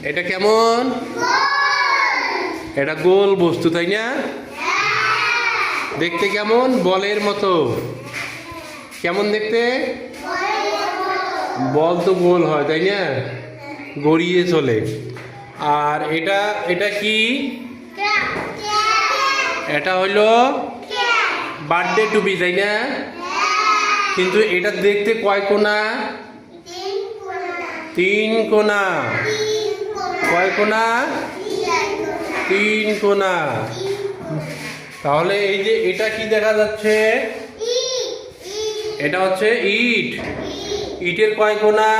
এটা কেমন? এটা গোল বস্তু, তাই না? দেখতে কেমন? বলের মতো। কেমন দেখতে? বল তো গোল হয়, তাই না? গড়িয়ে চলে। আর এটা এটা কি? এটা হইলো বার্থডে টুপি, তাই না? কিন্তু এটা দেখতে কয় কোণা? 3 কোণা। কয় কোণা? 3 কোণা। তাহলে এই যে এটা কি দেখা যাচ্ছে? এটা হচ্ছে ইট। ইটের কয় কোণা?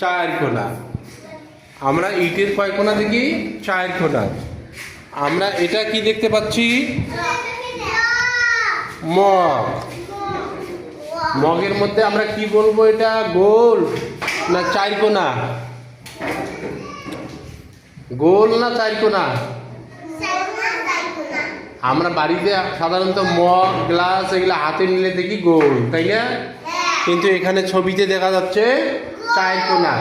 4 কোণা। আমরা ইটের কয় কোণা দেখি? 4 কোণা। আমরা এটা কি দেখতে পাচ্ছি? মগ। মগের মধ্যে আমরা কি বলবো? এটা গোল না 4 কোণা? গোল না 4 কোণা? আমরা বাড়িতে সাধারণত মগ, গ্লাস এগুলো হাতে নিলে দেখি গোল, তাই না? কিন্তু এখানে ছবিতে দেখা যাচ্ছে 4 কোণা।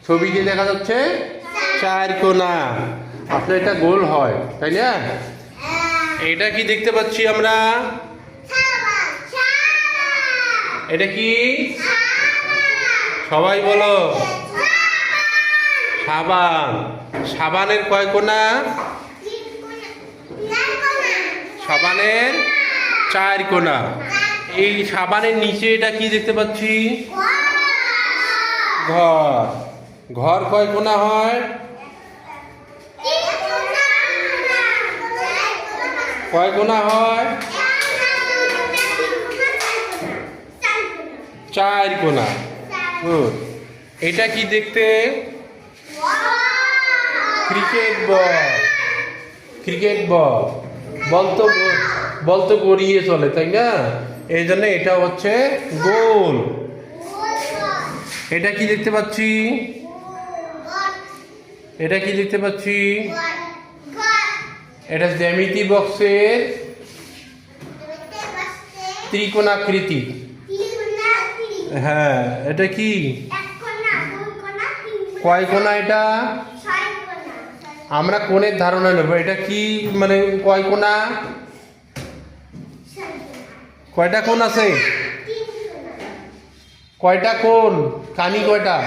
ছবিতে দেখা যাচ্ছে 4 কোণা। আসলে এটা গোল হয়, তাই না? এটা কি দেখতে পাচ্ছি আমরা? এটা কি? সবাই বলো। সাবান। সাবানের কয় কোণা? সাবানের 4 কোণা। এই সাবানের নিচে এটা কি দেখতে পাচ্ছি? ঘর। ঘর কয় কোণা হয়? কয় কোণা হয়? 4 কোণা। এটা কি দেখতে? Cricket ball. Cricket ball. বল তো গড়িয়ে চলে, তাই না? এই জন্য এটা হচ্ছে গোল। এটা কি দেখতে পাচ্ছি? এটা কি দেখতে পাচ্ছি? এটা জ্যামিতি বক্সের ত্রিকোণাকৃতি। হ্যাঁ, এটা কি? কয় কোণা এটা? আমরা কোণের ধারণা নেব। এটা কি মানে কয় কোণা? কয়টা কোণ আছে? কয়টা কোণ? কানি কয়টা?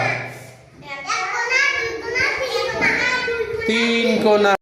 3 কোণা।